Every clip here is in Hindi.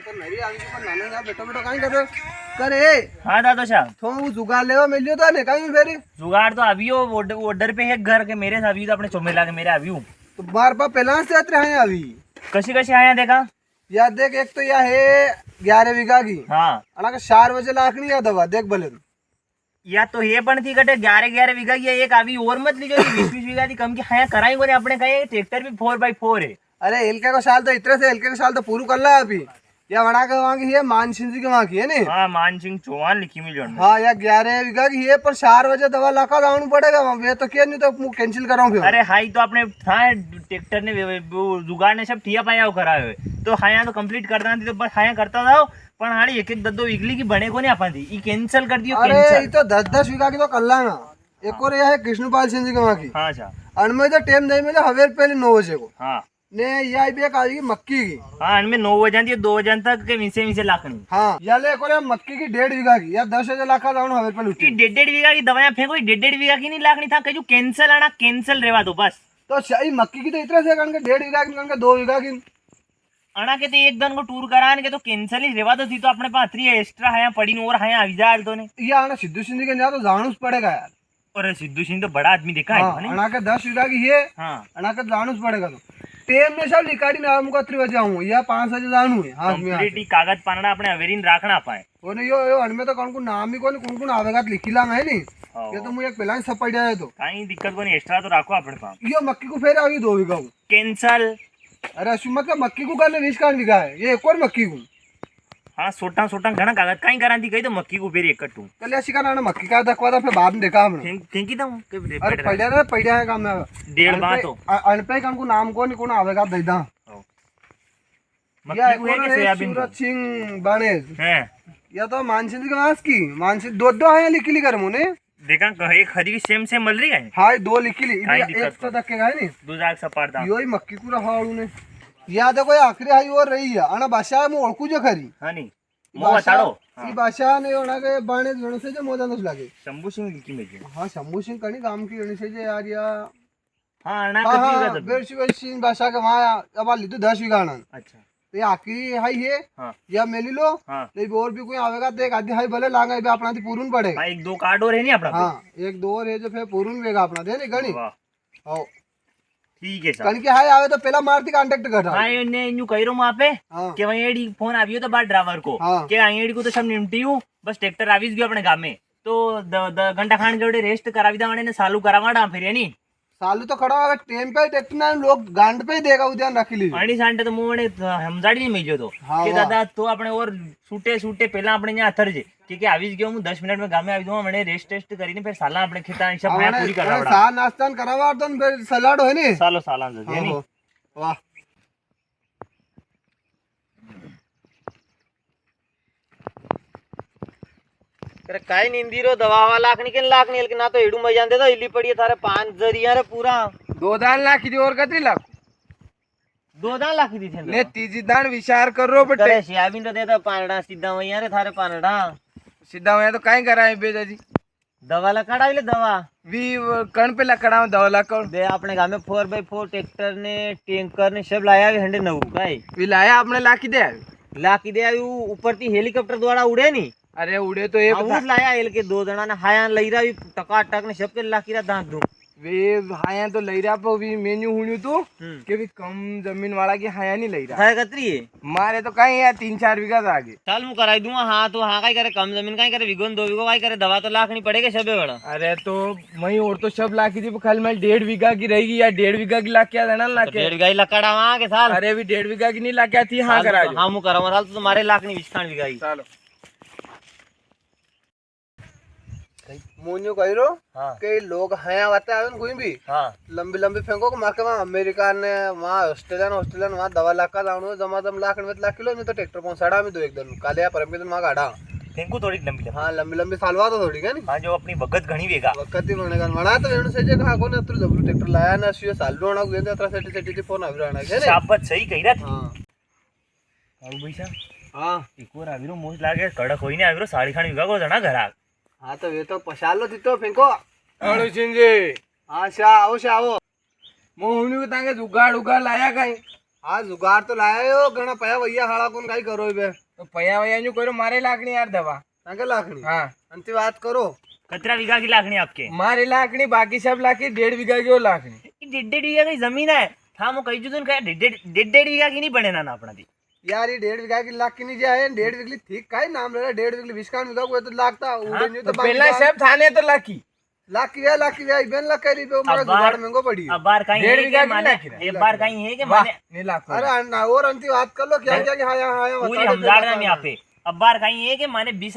તો નરી આવી પણ નાનો ના બેટો બેટો કાઈ કર્યો કરે हाँ दादा साहब तो वो जुगाड़ लेवा मिलियो तो ने काई फेरी जुगाड़ तो अभी वो ऑर्डर पे है घर के मेरे से अभी तो अपने चोमेला के मेरे अभी हूँ तो बार बार पहला से आते हैं अभी कशी कशी आया देखा यार देख एक तो यह है 11 बीघा की हाँ अना का 4 बजे लाखनी या दवा देख भले या तो ये पण थी कटे 11 बीघा की एक अभी और मत लीजिए 20 बीघा की कम की हाया कराई बोले अपने कहे ट्रैक्टर भी 4x4 है। अरे एलके का साल तो इतने से एलके का साल तो पूरा कर ला अभी या वड़ा के वहाँ की है मानसिंह जी के वहाँ की है नी हाँ मान सिंह चौहान लिखी मिल जोड़ हाँ या 11 बीघा की है पर 4 बजे दवा लाखा लाना पड़ेगा वहाँ ये तो क्या नहीं तो मैं कैंसिल कराऊँ फिर अरे हाई तो अपने हाँ ट्रैक्टर ने वो जुगाड़ ने सब ठिया पाया करा है तो हाया तो कंप्लीट करना थी तो बस हाया करता था पण हाड़ी एक एक दो वीकली की बने को नहीं अपन थी ये कैंसिल कर दियो अरे ये कैंसिल तो 10 बीघा की तो कर लाना एक और यह है कृष्णपाल सिंह जी के वहाँ की हाँ अच्छा अनमें तो टाइम नहीं मिले हवेर पहले 9 बजे को हाँ ने यह भी एक आएगी मक्की की हाँ इनमें 9 बजे 2 बजे तक के मिसे लाखनी हाँ या ले को मक्की की 1.5 बीघा की या 10,000 लाख का हवेर पे लुटी 1.5 बीघा की दवाएं फेंको 1.5 बीघा की नहीं लाखनी था कहीं कैंसिल आना कैंसिल रेवा दो बस तो सही मक्की की तो इतना से कारण के 1.5 बीघा की कारण के 2 बीघा की आना के तो एक दिन को टूर कराने के तो कैंसिल ही रेवा तो थी तो अपने पास 3 एक्स्ट्रा है पड़ी और है अभी जा तो ने ये आना सिद्धू सिंह जी के यहाँ तो जानूस पड़ेगा यार और सिद्धू सिंह तो बड़ा आदमी देखा हाँ, है अना के 10 बीघा की है हाँ अना के जानूस पड़ेगा तो टेम में सब लिखाड़ी ना हमको 3 बजे आऊँ या 5 बजे जानू है हाँ में कंप्लीट कागज पाना अपने अवेरीन रखना पाए और यो अनमें तो कौन को नाम ही कौन आवेगा लिखी लांग है नी ये तो मुझे पहला ही सब पड़ जाए तो कहीं दिक्कत को नहीं एक्स्ट्रा तो रखो अपने पास यो मक्की को फेर आगे 2 बीघा कैंसल अरे अश्विन का मक्की को करने 20 का बीघा है ये एक और मक्की को हाँ सोटा सोटा घना कागज कहीं करा थी कही तो मक्की को फिर एक कट्टू कल ऐसी का ना मक्की का दखवा था फिर बाद में देखा हमने फेंकी था अरे पढ़िया है काम में 1.5 बात हो अनपे का नाम कौन आवेगा दैदा मक्की को है कि सोयाबीन सूरज सिंह बानेज है या तो मानसिंह के मास की मानसिंह दो है लिखी कर मुने देखा कहे खरी सेम मल रही है हाय 2 लिखी ली काई एक दिक्कत तो तक के है नी दो जाग सपारदा यो ही मक्की को रहा ने या देखो ये आखिरी हाई और रही है अना भाषा में ओळखू जो खरी हाँ नहीं मो बताड़ो ई भाषा ने होना के बानेज गण से जो मोजा नस लागे शंभू सिंह लिखी में हां शंभू सिंह कणी काम की गण से जे यार या हाँ अना हां कभी हां का बेरशी सिंह भाषा के वहां अब लिदु 10 बीघा ना अच्छा तो ये आखिरी हाई है हाँ या मेली लो हाँ नहीं और भी कोई आवेगा तो एक आधी हाई भले लांगा भी अपना पूरून पड़ेगा हाँ, एक दो कार्ड और है नहीं अपना हाँ एक 2 और है जो फिर पूरून वेगा अपना दे नहीं गणी वाह हां ठीक है सर कल के हाई आवे तो पहला मारती कांटेक्ट कर हाँ ने न्यू कह रहा हूँ वहाँ पे हाँ कि वहीं एडी फोन आवियो तो बात ड्राइवर को हाँ। कि एडी को तो सब निमटी हूँ बस ट्रैक्टर आवीज गयो अपने गाँव में तो घंटा खान जोड़े रेस्ट करावी दा ने चालू करावाड़ा फिर यानी सालू तो खड़ा होगा टेम पे ट्रैक्टर ना लोग गांड पे ही देगा उद्यान रखी ली अड़ी सांटे तो मुंह ने समझाड़ी नहीं मिल तो हाँ, कि वाह। दादा तो अपने और सूटे पहला अपने यहाँ अथरजे क्योंकि आवीज गयो हूँ 10 मिनट में गाँव में आवी दूंगा मैंने रेस्ट टेस्ट करी फिर साला अपने खेता सब मैं पूरी करवा सा नाश्ता करावा तो फिर सलाड है नी साला यानी वाह अरे काय निंदी रो दवा लाखनी के लाखनी लेकिन ना तो एडू मजा दे इली पड़ी है थारे 5 जरिया रे पूरा 2 दान लाखी दी और कतरी लाख 2 दान लाखी दी थे ने तीजी दान विचार करो बटे करे सोयाबीन तो दे दो पानडा सीधा वही रे थारे पानडा सीधा मैं तो काई कराए बेजाजी दवा लकड़ा ले दवा वी कण पे लकड़ा में दवा लकड़ दे अपने गांव में 4x4 ट्रैक्टर ने टैंकर ने सब लाया है हंडे नऊ काई वी लाया आपने लाखी दे लाखी दे आयु ऊपर थी हेलीकॉप्टर द्वारा उड़े नी अरे उड़े तो ये उस लाया एल के 2 जना ने हाया लई रहा टकाटक ने सबके लाखी रा दांत दू वे हाया तो लई रहा पर वी मेन्यू हुणियो तो के भी कम जमीन वाला की हाया नहीं लई रहा थारे कतरी है मारे तो कहीं यार 3-4 बीघा से आगे चल मु कराई दूंगा हाँ तो हाँ काई करे कम जमीन काई करे विगोन 2 बीघो काई करे दवा तो लाखनी पड़ेगा सबे बड़ा अरे तो वही और तो सब लाखी थी खाली मैं 1.5 बीघा की रहेगी या 1.5 बीघा की लाख क्या देना लाख 1.5 गाई लकड़ा वहाँ के साल अरे भी 1.5 बीघा की नहीं लाख क्या थी हाँ करा हाँ मु कराऊंगा साल तो तुम्हारे लाखनी 20 बीघाई चलो मोन्यो कह रो हाँ कई लोग हैं आते हैं कोई भी हाँ लंबी लंबी फेंको को माके वहाँ अमेरिका ने वहाँ ऑस्ट्रेलिया वहाँ दवा लाख का लाउनो जमा जम लाख में लाख किलो में तो ट्रैक्टर पहुंचाड़ा में 2 एक दिन काले या परम के दिन वहाँ गाड़ा फेंकू थोड़ी लंबी हाँ लंबी लंबी सालवा तो थोड़ी क्या नहीं हाँ जो अपनी भगत घनी वेगा वक्त ही बनेगा मना तो वेणु से जे कहा को ने अत्र जबरू ट्रैक्टर लाया ना सियो साल होना गुए अत्र सेटी फोन आवी रहना है ने शाबाश सही कही रहा हां बाबू भैया हां एक और आविरो मोज लागे कड़क होई ने आविरो साड़ी खानी विगा को जना घरा हाँ तो वे तो पछालो थी तो फेंको अरे सिंह जी हाँ शा आओ मो हुनी को तांगे जुगाड़ उगाड़ लाया कहीं આ જુગાડ તો લાયો ઘણા પયા વૈયા હાળા કોણ કાઈ કરો બે તો પૈયા વૈયા નું કર્યો મારે લાખની યાર દવા તાકે લાખણી હા અંતિ વાત કરો कितना बीघा की लाखनी आपके मारे लाखनी बाकी सब लाखी 1.5 बीघा की लाखनी ये 1.5 बीघा की जमीन है था मैं कही जुदन कहा 1.5 बीघा की नहीं बने ना अपना दी यार ये 1.5 वीघा की लाख की नहीं जाए 1.5 वीघली ठीक काय नाम ले 1.5 वीघली 20 का वीघा को तो लागता उड़े नहीं तो तो पहला सब थाने तो लाखी लाख की बेन लाख करी पे हमारा जुगाड़ महंगो पड़ी अब बार कहीं है 1.5 बीघा कि की माने लाखी है। एक बार कहीं है कि वाह माने नहीं लाख अरे ना और अंति बात कर लो क्या क्या हाँ हाँ पूरी हमदार नाम यहाँ पे अब बार कहीं है कि माने 20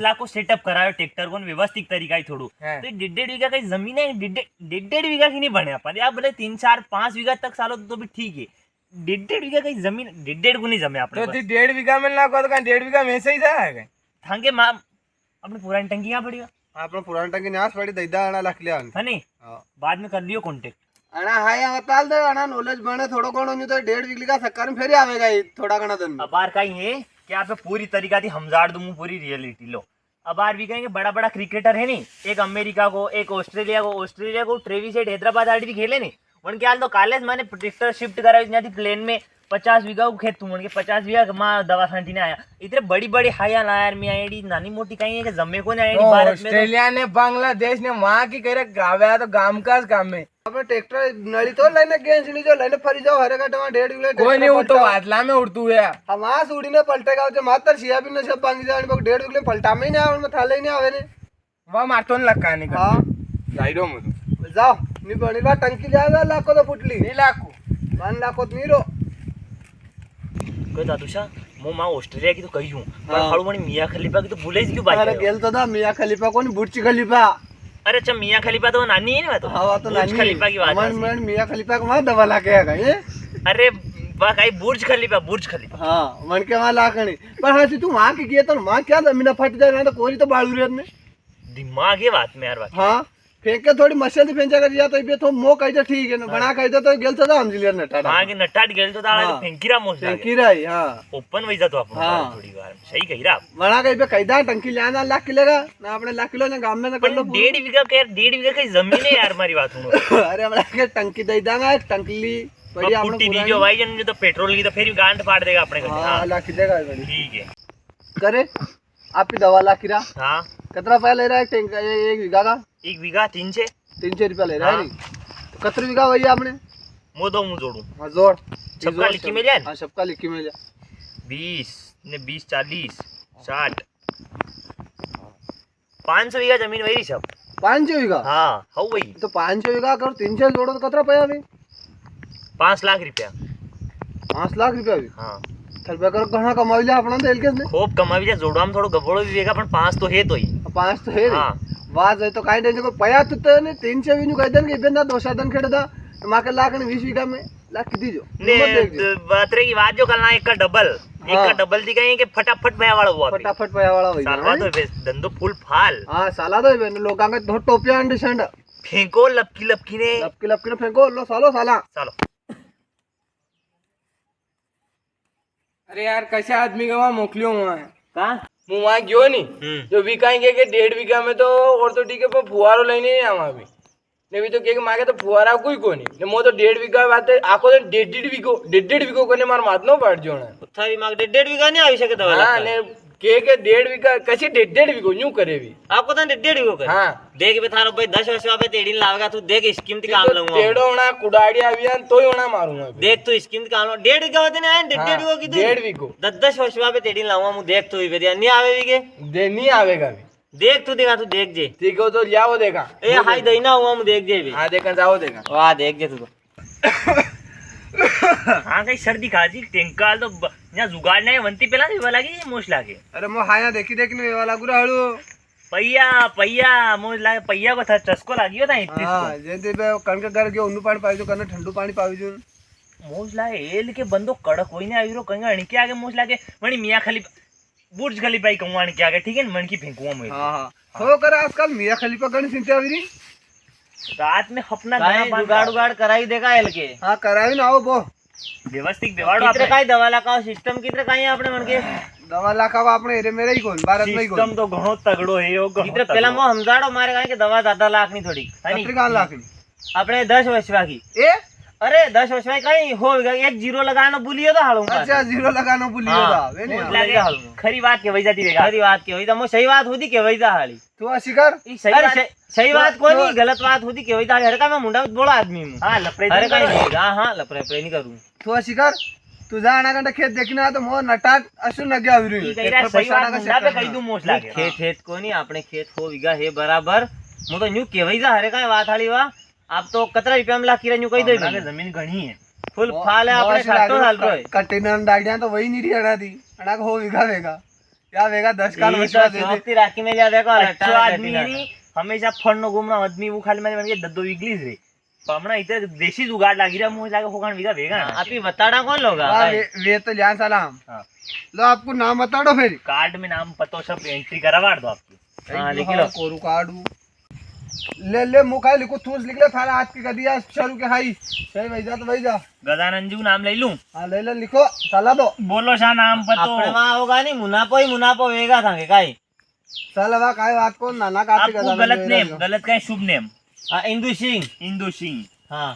लाख को सेटअप करायो ट्रैक्टर को व्यवस्थित तरीका ही थोड़ू है। तो 1.5 बीघा की जमीन है 1.5 बीघा की नहीं बने अपन आप बोले 3 4 5 बीघा तक सालो तो भी ठीक है 1.5 बीघा की जमीन 1.5 को नहीं जमे तो अपने 1.5 बीघा में लाखो तो 1.5 बीघा में से ही था थांगे माँ अपनी पुरानी टंकी यहाँ पड़ी आपण पुराण टंकी न्यास पड़ी दैदा आना लाख लिया है नहीं बाद में कर लियो कॉन्टेक्ट अना हाय बताल दे अना नॉलेज बने थोड़ो कोण नहीं तो 1.5 वीघली का सक्कर में फेरी आवेगा ये थोड़ा घना दिन में अब बार कहीं है कि आप पूरी तरीका थी हमजाड़ दूं पूरी रियलिटी लो अब बार भी कहेंगे बड़ा बड़ा क्रिकेटर है नहीं एक अमेरिका को एक ऑस्ट्रेलिया को ट्रेविस हेड हैदराबाद आड़ी खेले नहीं उनके हाल तो कालेज मैंने ट्रैक्टर शिफ्ट करा प्लेन में 50 बीघा को खेत तू उनके 50 बीघा माँ दवा छांटी ने आया इतने बड़ी बड़ी हाया ना यार मैं आईडी नानी मोटी कहीं है कि जम्मे को नहीं तो भारत में ऑस्ट्रेलिया ने बांग्लादेश ने वहाँ की करे गावे तो गाम का काम में આપણે ટ્રેક્ટર નળી તો લઈને ગેંસ ની જો લઈને ફરી જાઓ હરે ઘાટમાં 1.5 વીઘલે कोई नहीं उड़तो वादला में उड़तू है હમા સુડીને પલટેગા છે માતર સિયાબી ને सब ભાંગી જાય 1.5 વીઘલે પલટામે નહીં આવે ને થાલે નહીં આવે ને वहाँ मारतो न लक्का नहीं હા लाइडो में तो જાઓ ની બણીલા ટંકી લે આવે લાખો તો ફૂટલી नहीं लाखो 1 લાખો તો નીરો कोई दादूशा मो माँ ऑस्ट्रेलिया की तो कही हूँ पर हाँ। हाड़ू मणी मियाँ खलीफा की तो भूले ही क्यों बात અરે ગેલ તો દા મિયા ખલીફા કોની બુર્જ ખલીફા अरे अच्छा मियाँ खलीफा तो वो नानी है ना तो હા વા તો बुर्ज નાની खलीफा की बात मन है मन મિયા ખલીફા કે માં દવા લાગે હે કઈ अरे कहीं बुर्ज खलीफा હા મન કે માં લાખણી પણ હા તું માં કે ગયે તો માં क्या જમીન ફાટી જાય ના તો કોરી તો બાળુ રે ને दिमाग है बात में यार बात हाँ फेंके थोड़ी मसल से फेंचा कर दिया तो ये तो मो कही तो ठीक है ना बना कही तो गेल तो हम जिलियर नटा हाँ के नटाट गेल तो ताड़ा हाँ। फेंकीरा मोस लागे फेंकी रही हाँ ओपन वही जातो अपन हाँ। थोड़ी बार सही कही रहा आप। बना कही पे कैदा टंकी ले आना लाख किलेगा ना अपने लाख किलो ने गांव में ना कर पण लो 1.5 बीघा के 1.5 बीघा की जमीन है यार मारी बात सुनो अरे हमरा के टंकी दे दांगा टंकी बड़ी अब पुट्टी दीजियो भाई जन जो तो पेट्रोल की तो फिर गांठ फाड़ देगा अपने को हाँ हाँ लाख किलेगा बड़ी ठीक है करे आप ही दवा लाख किरा हाँ कितना पैसा ले रहा है टैंक एक बीघा का 1 बीघा 3 से 300 रुपया ले रहा है हाँ। नहीं तो कितने बीघा वही आपने मो दो मुंह जोड़ू हाँ जोड़ सबका लिखी में जाए हाँ सबका लिखी में जा 20 ने 20 40 60 500 बीघा जमीन वही सब 500 बीघा हाँ हो वही तो 500 बीघा करो 300 जोड़ो तो कितना पैसा भी 5 लाख रुपया 5 लाख रुपया भी हाँ थलबे करो घणा कमावी લે આપણા તો એલકેસ ને खूब कमावी जाए जोड़वा में थोड़ो गबड़ो भी वेगा पण 5 तो है तो ही પાંચ તો હે રે हाँ વાત હોય તો કાઈ નહીં કોઈ પયા તો ને 300 વીનું કહી દે કે બેન ના દોસાદન ખેડતા માકે લાખ ને 20 વીઘા में लाख की दीजो ने बात रे की बात जो करना एक का डबल दी कहीं कि फटाफट भया वाला हुआ फटाफट पया वाला होई सालवा तो धंधो फुल फाल हां साला तो बेन लोगां के धो टोपिया अंडे संड फेंको लपकी ने लपकी ने फेंको लो सालो साला चलो अरे यार कैसे आदमी का वहाँ मोकलियो वहाँ कहाँ હું वहाँ गयो नहीं जो भी कहेंगे कि 1.5 बीघा में तो ऑर्थोटिक के फुवारो लेने नहीं आवा भी ने भी तो के मागे तो फुवारा कोई को नहीं ने मो तो 1.5 बीघा बात आखो तो 1.5 बीघो कोने मार मात नो पड़ जो ना उठा भी माग 1.5 बीघा नहीं આવી શકે દવા हाँ ने के 1.5 बीघा कसी 1.5 बीघो यूं करे भी आपको तो 1.5 बीघो कर हाँ देख बे थारो भाई 10 वर्ष पे तेड़ी लावेगा तू देख स्कीम ती काम लऊंगा टेड़ो होना कुडाड़ी आविया तो ही होना मारूंगा देख तू स्कीम ती काम 1.5 बीघा होते ने 1.5 बीघो की तू 1.5 बीघो 10 वर्ष पे तेड़ी लाऊंगा मु देख तू भी नहीं आवे भी के दे नहीं आवेगा भी देख तू देख जे ठीक हो तो जाओ देखा ए हाय दईना हुआ मु देख जे भी हाँ देखा जाओ देखा वाह देख जे तू तो हाँ कहीं सर्दी खाजी टेंकाल तो यहाँ जुगाड़ नहीं वंती पेला नहीं वाला की मोश लागे अरे मो हाया देखी देखने वाला गुरा हळू पहिया मोश लागे पहिया को था चस्को लागियो था इतनी हां जेते बे कणक घर के उन्नु पानी पावी जो कने ठंडू पानी पावी जो मोश लागे एल के बंदो कड़क होई ने आवीरो कंगा अणी के आगे मोश लागे वणी मियां खलीफा बुर्ज खलीफा ही कंवाणी के आगे ठीक है मन की फेंकुआ में हां हां हो करे आजकल मियां खलीफा गणी चिंता आवी रात में अपना जुगाड़ उगाड़ कराई देगा एल के हां करावी ना आओ बो व्यवस्थित बेवाड़ो कितने काई दवा लगाओ सिस्टम कितने काई है अपने मन के दवा लाखावा આપણે એરે મેરે કોણ ભારત માં કોણ सिस्टम तो घणो तगड़ो है यो कितने पहला मो हमजाड़ो मारे काई के दवा ज्यादा लाख नहीं थोड़ी है कितने लाख ની આપણે 10 वर्ष बाकी ए अरे 10 वर्ष में कहीं हो गया, 1 जीरो लगाना भूलियो तो हालूंगा। अच्छा 0 लगाना भूलियो हाँ, था वे नहीं वो हाल। लगे हालूंगा। खरी बात के वही जाती वेगा खरी बात के वही था, मो सही बात होती के वही था हाली। तू ऐसी कर ई सही अरे बात सही बात तो- कोई तो- नहीं, गलत बात होती के वही था। हर का मैं मुंडा बोला आदमी हूँ। हां लफड़े अरे तुम कहीं करो। नहीं, हां लपरे नहीं करूँ। तू ऐसी कर तुझा आणा घंटा खेत देखना तो मोर नटाट असू न गया विरू ई कही रहा सही बात मुंडा पे कही दूं मोस लागे खेत खेत को नहीं, अपने खेत हो विगा है बराबर। मो तो न्यू के वही था हरे का बात हाली वा। आप तो कतरा रुपया में ला किरा न्यू कही दे हमारा के जमीन घणी है फुल फाल है अपने साटो साल रो। कंटेनर डालिया तो वही नहीं रही अड़ा थी अड़ा को हो विगा वेगा या वेगा 10 काल मछुआ दे दे राखी में जा देखो अच्छो आदमी है नहीं हमेशा फंड नो घूमना आदमी वो खाली में दद्दो इंग्लिश रे पमना इधर देसी जुगाड़ लागी रहा मुझे लागे होगान विगा वेगा आप ही बताड़ा कौन लोगा? वाह, वे तो जान सलाम। हाँ। लो आपको नाम बता दो फिर कार्ड में नाम पतो सब एंट्री करवा दो आपकी हाँ, लिख हाँ, लो। कोरू काडू ले ले मुका लिखो थूस लिख ले थारा आज की कदिया शुरू के हाई सही वही जा तो वही जा गजानंजू नाम ले लूं हां ले ले लिखो चला दो बोलो शा नाम पतो अपने वहाँ होगा नहीं, मुनाफो वेगा था काई। चल वा काय बात को नाना काते आपको गलत नेम गलत का है शुभ नेम इंदु सिंह। इंदु सिंह हाँ,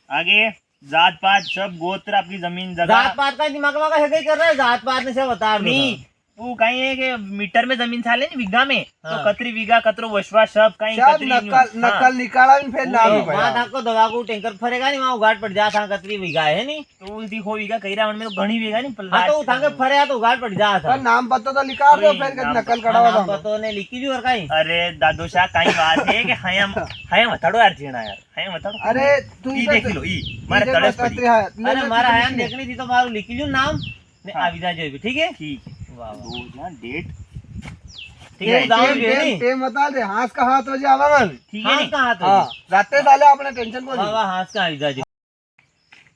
आगे जात पात सब गोत्र आपकी जमीन जात जगह पात का दिमाग में है कर रहा है, जात पात ने से बता रहा नहीं वो कहीं है कि मीटर में जमीन साले नहीं बीघा में तो हाँ। कतरी बीघा कतरो वशवा सब कहीं सब कतरी नकल नकल निकाला भी फिर नाम ही वहाँ पड़ा तक को दवा को टैंकर फरेगा नहीं, वहाँ उगाट पड़ जा था कतरी बिगा है नहीं। तो उल्टी हो बीघा कही रहा में तो घनी बीघा नहीं हाँ तो उठा के फरे तो उगाट पड़ जा था। पर नाम पता तो लिखा दो अरे, फिर नाम- नकल कड़ावा नाम था पतो ने लिखी जो और काई। अरे दादो शाह कहीं बात है कि हयम हथड़ो यार जीना यार हयम हथड़ो अरे तू ई इधर- देख लो ई मारे इधर तड़स बताते पड़ी हैं। ले अरे ले, मारा तू आयाम लिख ले। देखनी थी तो मारू लिखी जो नाम ने हाँ। आविदा जो भी, ठीक है। ठीक है वाह वाह। दो ना डेट ठीक है, टेम- दाम टेम- भी है टेम- नहीं। टेम बता दे हाथ का हाथ बजे आवांगन ठीक है हाथ नहीं का हाथ हाँ है। जाते साले अपने टेंशन को वाह वाह, हाथ का आविदा जो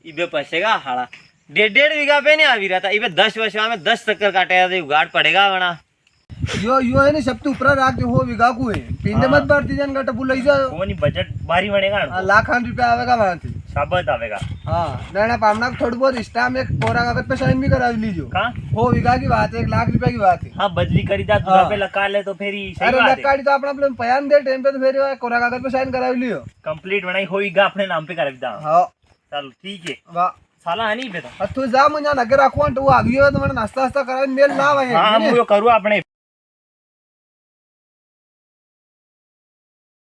इबे पैसेगा हाड़ा 1.5 बीघा पे नहीं आवी रहा था। इबे 10 वर्ष में 10 चक्कर काटेगा तो उगाट पड़ेगा वना। यो है नहीं सब तो ऊपर राख जो हो विगा को है पिंदे मत बढ़ती जन गट बुलाई जा वो नहीं बजट भारी बनेगा ना लाखान रुपया आवेगा वहां से साबत आवेगा हाँ ना पामना को थोड़ी बहुत स्टाम्प एक कोरा कागज पे साइन भी करा लीजिए कहाँ हो विगा की बात है 1 लाख रुपया की बात है हाँ बदली करी जा दूसरा हाँ। पे लगा ले तो फिर ही सही अरे बात है लक्काड़ी तो अपना अपने बयान दे टाइम पे तो फिर वो कोरा कागज पे साइन करा लियो कंप्लीट बनाई होईगा अपने नाम पे कर दा हाँ चलो ठीक है वाह साला है नहीं पे तो अब तू जा मुझे नगर रखवा तो वो आगे तो मैंने नाश्ता वास्ता करा मेल ना भाई हाँ हम वो करूँ अपने